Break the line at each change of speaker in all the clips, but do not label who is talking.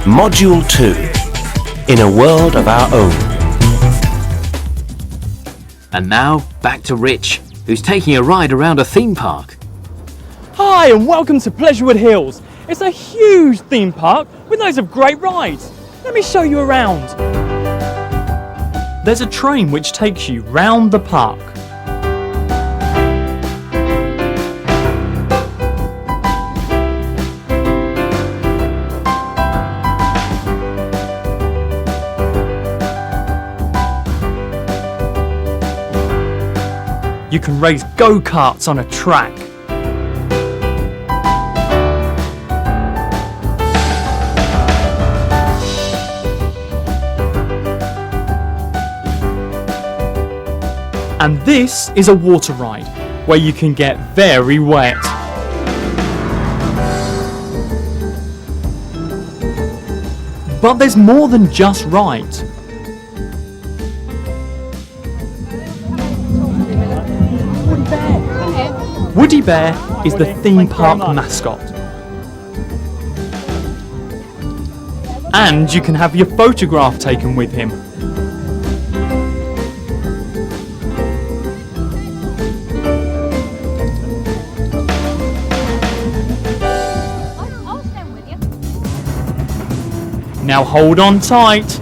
Module 2. In a world of our own.
And now, back to Rich, who's taking a ride around a theme park.
Hi and welcome to Pleasurewood Hills. It's a huge theme park with loads of great rides. Let me show you around. There's a train which takes you round the park. You can race go-karts on a track. And this is a water ride where you can get very wet. But there's more than just rides. Woody Bear is the theme park mascot. And you can have your photograph taken with him. Now hold on tight.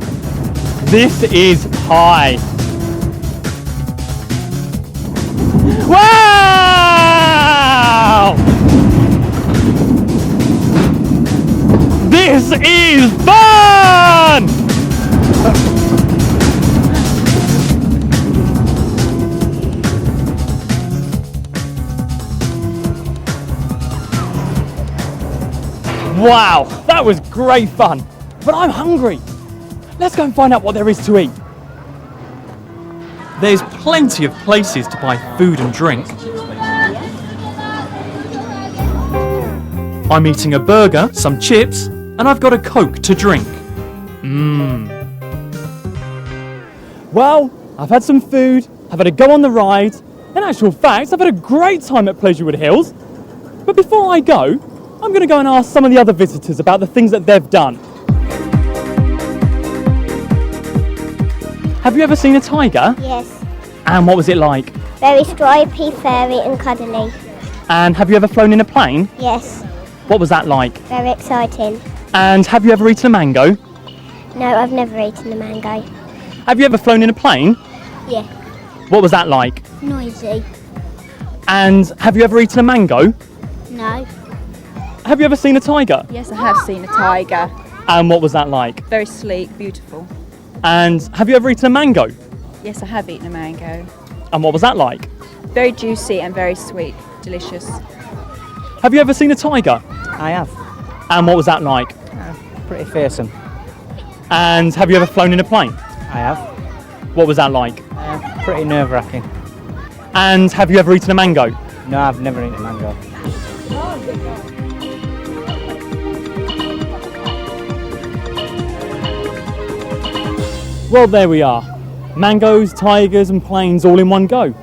This is high. Wow! This is fun! Wow, that was great fun. But I'm hungry. Let's go and find out what there is to eat. There's plenty of places to buy food and drink. I'm eating a burger, some chips, and I've got a Coke to drink. Well, I've had some food, I've had a go on the ride. In actual fact, I've had a great time at Pleasurewood Hills. But before I go, I'm going to go and ask some of the other visitors about the things that they've done. Have you ever seen a tiger?
Yes.
And what was it like?
Very stripy, furry and cuddly.
And have you ever flown in a plane?
Yes.
What was that like?
Very exciting.
And have you ever eaten a mango?
No, I've never eaten a mango.
Have you ever flown in a plane?
Yeah.
What was that like?
Noisy.
And have you ever eaten a mango?
No.
Have you ever seen a tiger?
Yes, I have seen a tiger.
And what was that like?
Very sleek, beautiful.
And have you ever eaten a mango?
Yes, I have eaten a mango.
And what was that like?
Very juicy and very sweet, delicious.
Have you ever seen a tiger?
I have.
And what was that like?
Pretty fearsome.
And have you ever flown in a plane?
I have.
What was that like?
Pretty nerve-wracking.
And have you ever eaten a mango?
No, I've never eaten a mango.
Well, there we are. Mangoes, tigers and planes all in one go.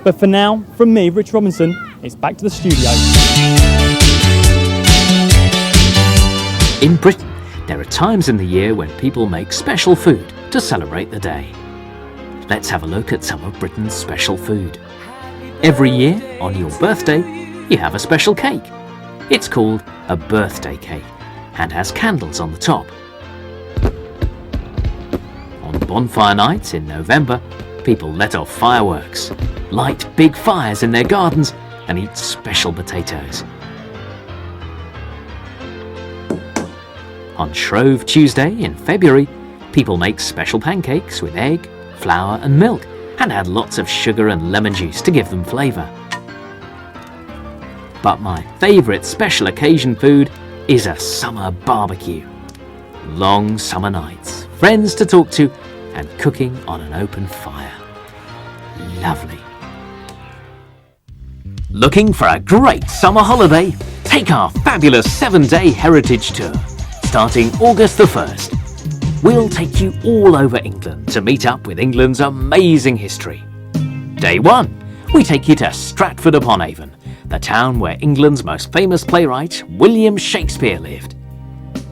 But for now, from me, Rich Robinson, it's back to the studio.
In Britain, there are times in the year when people make special food to celebrate the day. Let's have a look at some of Britain's special food. Every year, on your birthday, you have a special cake. It's called a birthday cake and has candles on the top. On bonfire nights in November, people let off fireworks, light big fires in their gardens and eat special potatoes. On Shrove Tuesday in February, people make special pancakes with egg, flour and milk and add lots of sugar and lemon juice to give them flavour. But my favourite special occasion food is a summer barbecue. Long summer nights, friends to talk to and cooking on an open fire. Lovely. Looking for a great summer holiday? Take our fabulous 7-day heritage tour, starting August the 1st. We'll take you all over England to meet up with England's amazing history. Day 1, we take you to Stratford-upon-Avon, the town where England's most famous playwright, William Shakespeare, lived.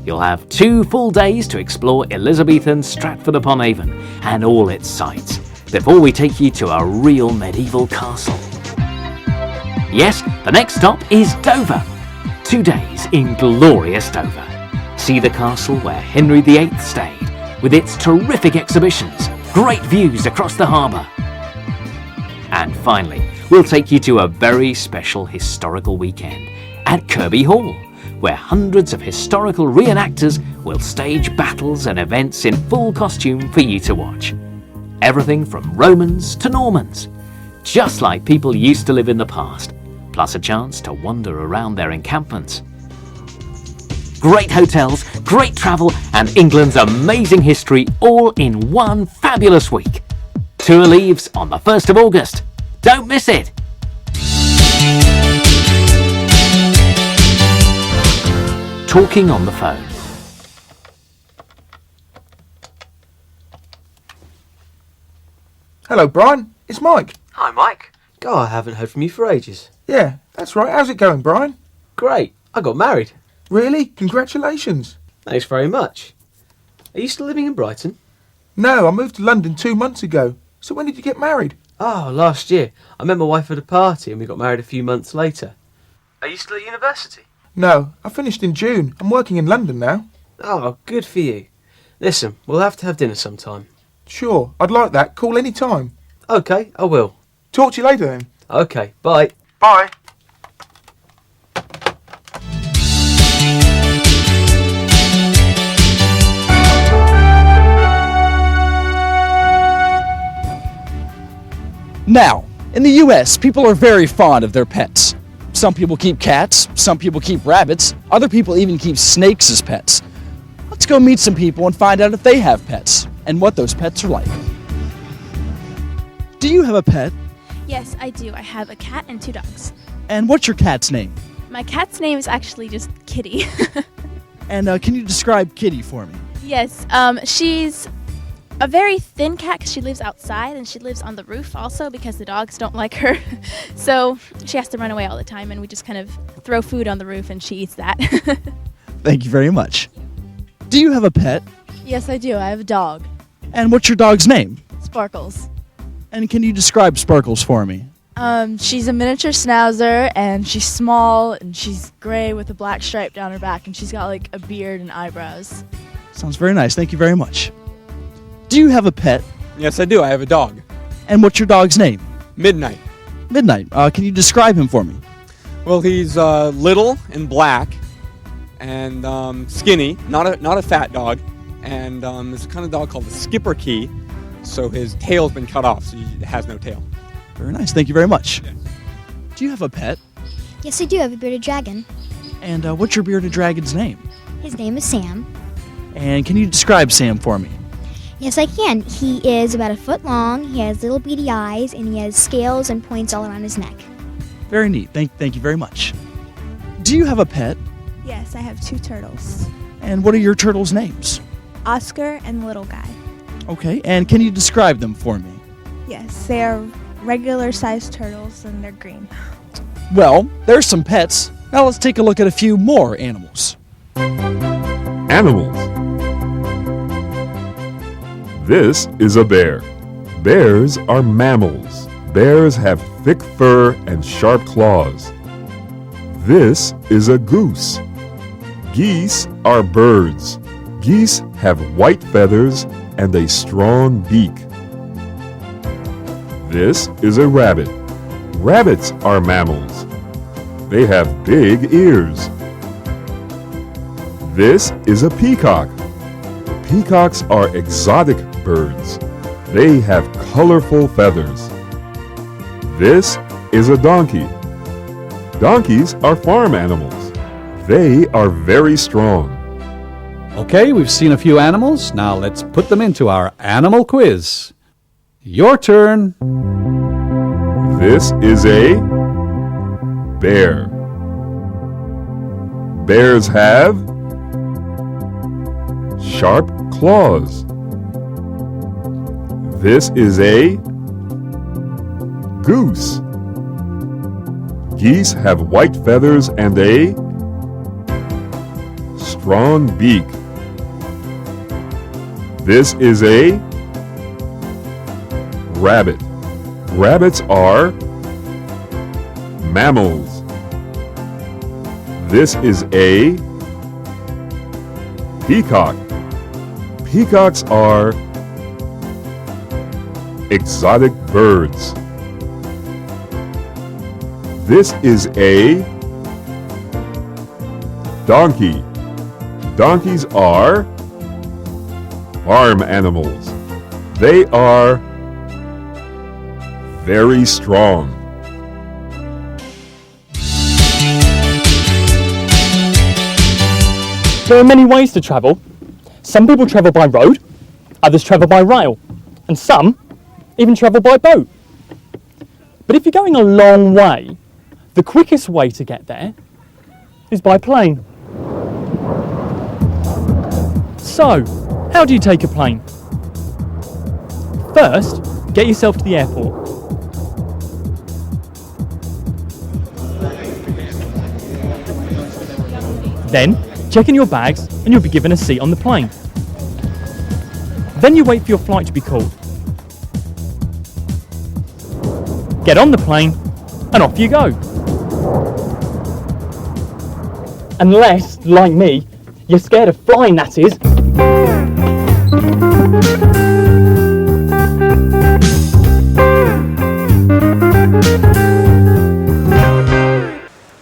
You'll have 2 full days to explore Elizabethan Stratford-upon-Avon and all its sights before we take you to a real medieval castle. Yes, the next stop is Dover. 2 days in glorious Dover. See the castle where Henry VIII stayed, with its terrific exhibitions, great views across the harbour. And finally, we'll take you to a very special historical weekend at Kirby Hall, where hundreds of historical reenactors will stage battles and events in full costume for you to watch. Everything from Romans to Normans, just like people used to live in the past, plus a chance to wander around their encampments. Great hotels, great travel, and England's amazing history all in one fabulous week. Tour leaves on the 1st of August. Don't miss it! Talking on the phone.
Hello, Brian. It's Mike.
Hi, Mike. God, I haven't heard from you for ages.
Yeah, that's right. How's it going, Brian?
Great. I got married.
Really? Congratulations.
Thanks very much. Are you still living in Brighton?
No, I moved to London 2 months ago. So when did you get married?
Oh, last year. I met my wife at a party and we got married a few months later. Are you still at university?
No, I finished in June. I'm working in London now.
Oh, good for you. Listen, we'll have to have dinner sometime.
Sure, I'd like that. Call any time.
Okay, I will.
Talk to you later then.
Okay, bye.
Bye.
Now, in the US, people are very fond of their pets. Some people keep cats, some people keep rabbits, other people even keep snakes as pets. Let's go meet some people and find out if they have pets and what those pets are like. Do you have a pet?
Yes, I do. I have a cat and 2 dogs.
And what's your cat's name?
My cat's name is actually just Kitty.
And can you describe Kitty for me?
Yes, she's a very thin cat because she lives outside and she lives on the roof also because the dogs don't like her. So she has to run away all the time and we just kind of throw food on the roof and she eats that.
Thank you very much. Do you have a pet?
Yes, I do. I have a dog.
And what's your dog's name?
Sparkles.
And can you describe Sparkles for me?
She's a miniature schnauzer, and she's small, and she's gray with a black stripe down her back, and she's got like a beard and eyebrows.
Sounds very nice. Thank you very much. Do you have a pet?
Yes, I do. I have a dog.
And what's your dog's name?
Midnight.
Midnight. Can you describe him for me?
Well, he's little and black and skinny, not a fat dog, and there's a kind of dog called the Skipper Key, so his tail's been cut off, so he has no tail.
Very nice. Thank you very much.
Yeah.
Do you have a pet?
Yes, I do. I have a bearded dragon.
And what's your bearded dragon's name?
His name is Sam.
And can you describe Sam for me?
Yes, I can. He is about 1 foot long, he has little beady eyes, and he has scales and points all around his neck.
Very neat. Thank you very much. Do you have a pet?
Yes, I have 2 turtles.
And what are your turtles' names?
Oscar and Little Guy.
Okay, and can you describe them for me?
Yes, they are regular-sized turtles and they're green.
Well, there's some pets. Now let's take a look at a few more animals.
Animals. This is a bear. Bears are mammals. Bears have thick fur and sharp claws. This is a goose. Geese are birds. Geese have white feathers and a strong beak. This is a rabbit. Rabbits are mammals. They have big ears. This is a peacock. Peacocks are exotic birds. They have colorful feathers. This is a donkey. Donkeys are farm animals. They are very strong.
Okay, we've seen a few animals. Now let's put them into our animal quiz. Your turn.
This is a bear. Bears have sharp claws. This is a goose. Geese have white feathers and a strong beak. This is a rabbit. Rabbits are mammals. This is a peacock. Peacocks are exotic birds. This is a donkey. Donkeys are farm animals. They are very strong.
There are many ways to travel. Some people travel by road, others travel by rail, and some even travel by boat. But if you're going a long way, the quickest way to get there is by plane. So, how do you take a plane? First, get yourself to the airport. Then, check in your bags and you'll be given a seat on the plane. Then you wait for your flight to be called. Get on the plane and off you go. Unless, like me, you're scared of flying, that is.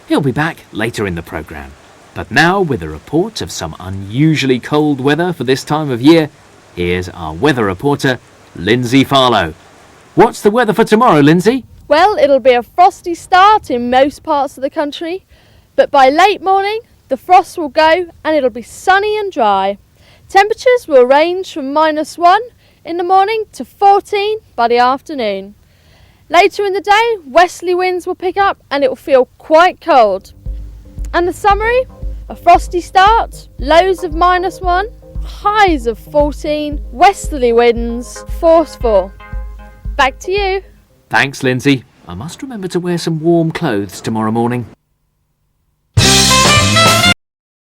He'll be back later in the programme. But now, with a report of some unusually cold weather for this time of year, here's our weather reporter, Lindsay Farlow. What's the weather for tomorrow, Lindsay?
Well, it'll be a frosty start in most parts of the country, but by late morning, the frost will go and it'll be sunny and dry. Temperatures will range from -1 in the morning to 14 by the afternoon. Later in the day, westerly winds will pick up and it will feel quite cold. And the summary? A frosty start, lows of -1, highs of 14, westerly winds, force 4. Back to you.
Thanks, Lindsay. I must remember to wear some warm clothes tomorrow morning.